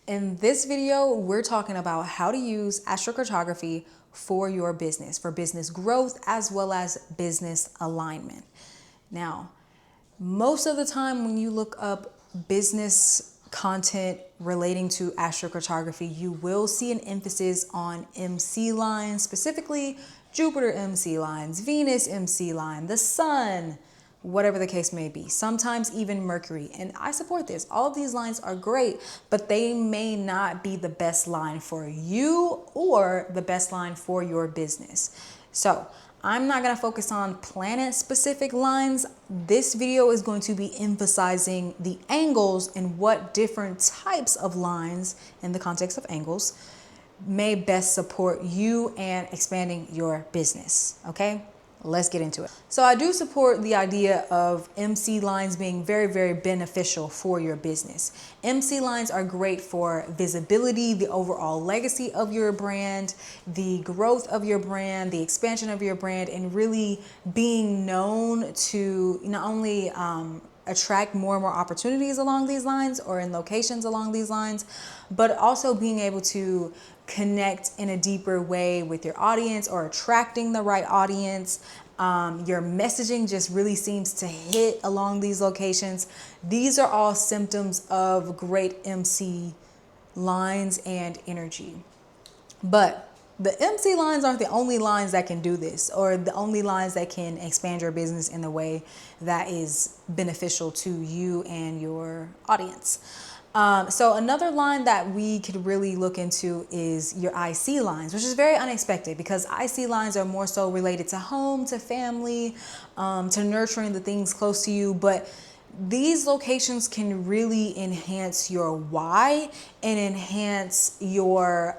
In this video, we're talking about how to use astrocartography for your business, for business growth, as well as business alignment. Now, most of the time when you look up business content relating to astrocartography, you will see an emphasis on MC lines, specifically Jupiter MC lines, Venus MC line, the sun, whatever the case may be, sometimes even Mercury. And I support this. All of these lines are great, but they may not be the best line for you or the best line for your business. So I'm not going to focus on planet specific lines. This video is going to be emphasizing the angles and what different types of lines in the context of angles may best support you and expanding your business. Okay, let's get into it. So I do support the idea of MC lines being very, very beneficial for your business. MC lines are great for visibility, the overall legacy of your brand, the growth of your brand, the expansion of your brand, and really being known to not only attract more and more opportunities along these lines or in locations along these lines, but also being able to connect in a deeper way with your audience or attracting the right audience. Your messaging just really seems to hit along these locations. These are all symptoms of great MC lines and energy. But the MC lines aren't the only lines that can do this, or the only lines that can expand your business in a way that is beneficial to you and your audience. So another line that we could really look into is your IC lines, which is very unexpected because IC lines are more so related to home, to family, to nurturing the things close to you. But these locations can really enhance your why and enhance your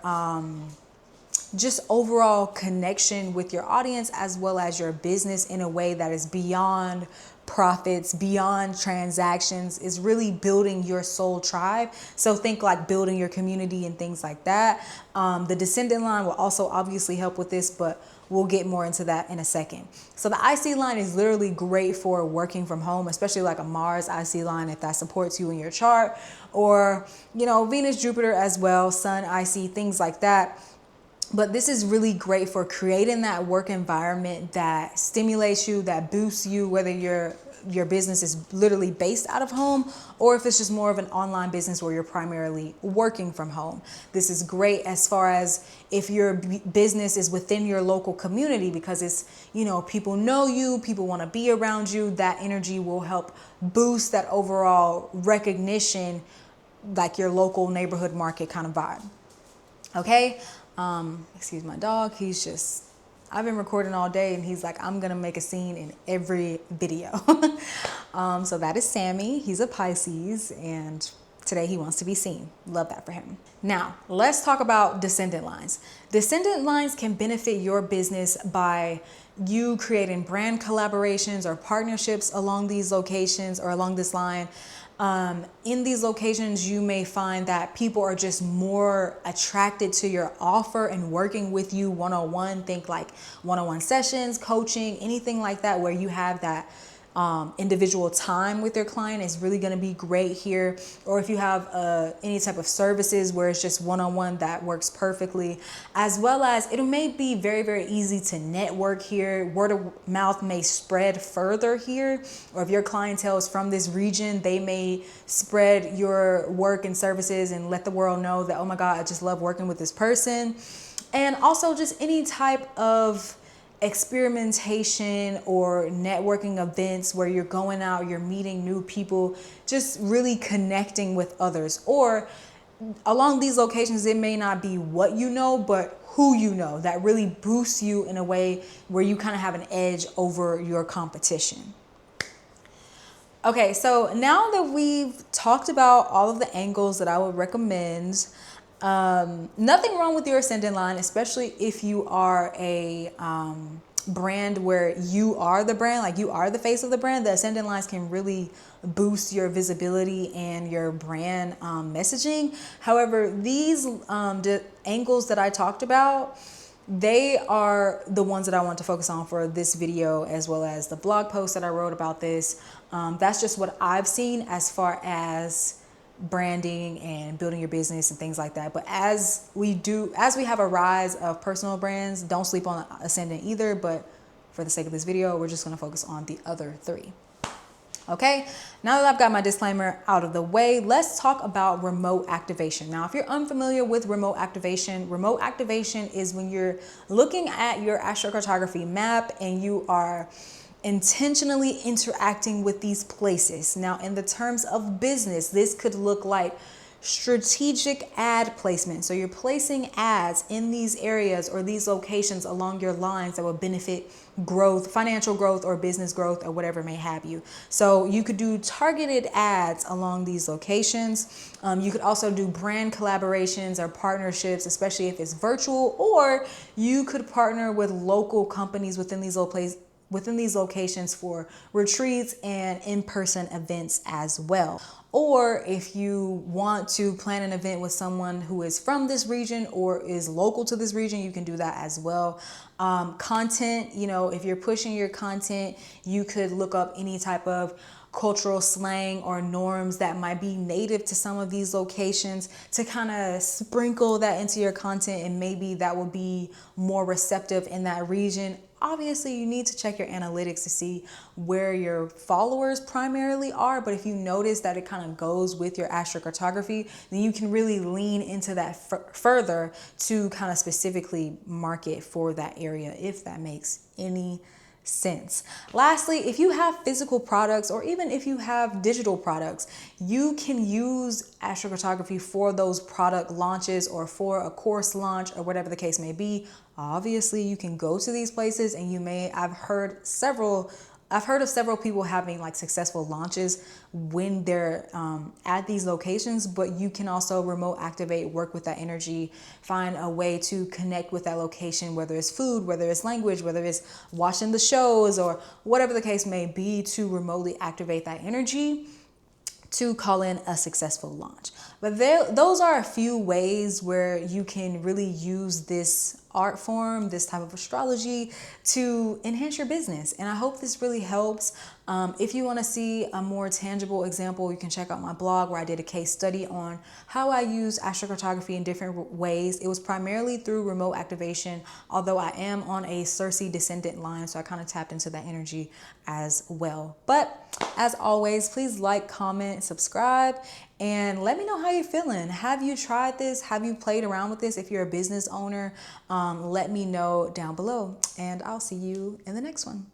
just overall connection with your audience as well as your business in a way that is beyond profits, beyond transactions, is really building your soul tribe. So think like building your community and things like that. The descendant line will also obviously help with this, but we'll get more into that in a second. So the IC line is literally great for working from home, especially like a Mars IC line if that supports you in your chart, or, you know, Venus, Jupiter as well, Sun IC, things like that. But this is really great for creating that work environment that stimulates you, that boosts you, whether your business is literally based out of home or if it's just more of an online business where you're primarily working from home. This is great as far as if your business is within your local community because it's, you know, people know you, people want to be around you. That energy will help boost that overall recognition, like your local neighborhood market kind of vibe. Okay. Excuse my dog. I've been recording all day and he's like, I'm going to make a scene in every video. So that is Sammy. He's a Pisces and today he wants to be seen. Love that for him. Now let's talk about descendant lines. Descendant lines can benefit your business by you creating brand collaborations or partnerships along these locations or along this line. In these locations, you may find that people are just more attracted to your offer and working with you one-on-one. Think like one-on-one sessions, coaching, anything like that, where you have that individual time with your client is really going to be great here. Or if you have any type of services where it's just one-on-one, that works perfectly. As well as it may be very, very easy to network here. Word of mouth may spread further here. Or if your clientele is from this region, they may spread your work and services and let the world know that, oh my God, I just love working with this person. And also just any type of experimentation or networking events where you're going out, you're meeting new people, just really connecting with others. Or along these locations, it may not be what you know, but who you know that really boosts you in a way where you kind of have an edge over your competition. Okay, so now that we've talked about all of the angles that I would recommend, nothing wrong with your ascendant line, especially if you are a brand where you are the brand, like you are the face of the brand. The ascendant lines can really boost your visibility and your brand messaging. However, these angles that I talked about, they are the ones that I want to focus on for this video, as well as the blog post that I wrote about this. That's just what I've seen as far as branding and building your business and things like that. But as we have a rise of personal brands, don't sleep on Ascendant either. But for the sake of this video, we're just going to focus on the other three. Okay, now that I've got my disclaimer out of the way, let's talk about remote activation. Now, if you're unfamiliar with remote activation is when you're looking at your astrocartography map and you are intentionally interacting with these places. Now, in the terms of business, this could look like strategic ad placement. So you're placing ads in these areas or these locations along your lines that will benefit growth, financial growth, or business growth, or whatever may have you. So you could do targeted ads along these locations. You could also do brand collaborations or partnerships, especially if it's virtual, or you could partner with local companies within these locations for retreats and in-person events as well. Or if you want to plan an event with someone who is from this region or is local to this region, you can do that as well. Content, if you're pushing your content, you could look up any type of cultural slang or norms that might be native to some of these locations to kind of sprinkle that into your content, and maybe that will be more receptive in that region. Obviously, you need to check your analytics to see where your followers primarily are, but if you notice that it kind of goes with your astrocartography, then you can really lean into that further to kind of specifically market for that area, if that makes any sense. Lastly, if you have physical products or even if you have digital products, you can use astrocartography for those product launches or for a course launch or whatever the case may be. Obviously, you can go to these places and I've heard of several people having like successful launches when they're at these locations, but you can also remote activate, work with that energy, find a way to connect with that location, whether it's food, whether it's language, whether it's watching the shows or whatever the case may be, to remotely activate that energy to call in a successful launch. But those are a few ways where you can really use this art form, this type of astrology, to enhance your business. And I hope this really helps. If you want to see a more tangible example, you can check out my blog where I did a case study on how I use astrocartography in different ways. It was primarily through remote activation, although I am on a Circe descendant line, so I kind of tapped into that energy as well. But as always, please like, comment, subscribe, and let me know how you're feeling. Have you tried this? Have you played around with this? If you're a business owner, let me know down below, and I'll see you in the next one.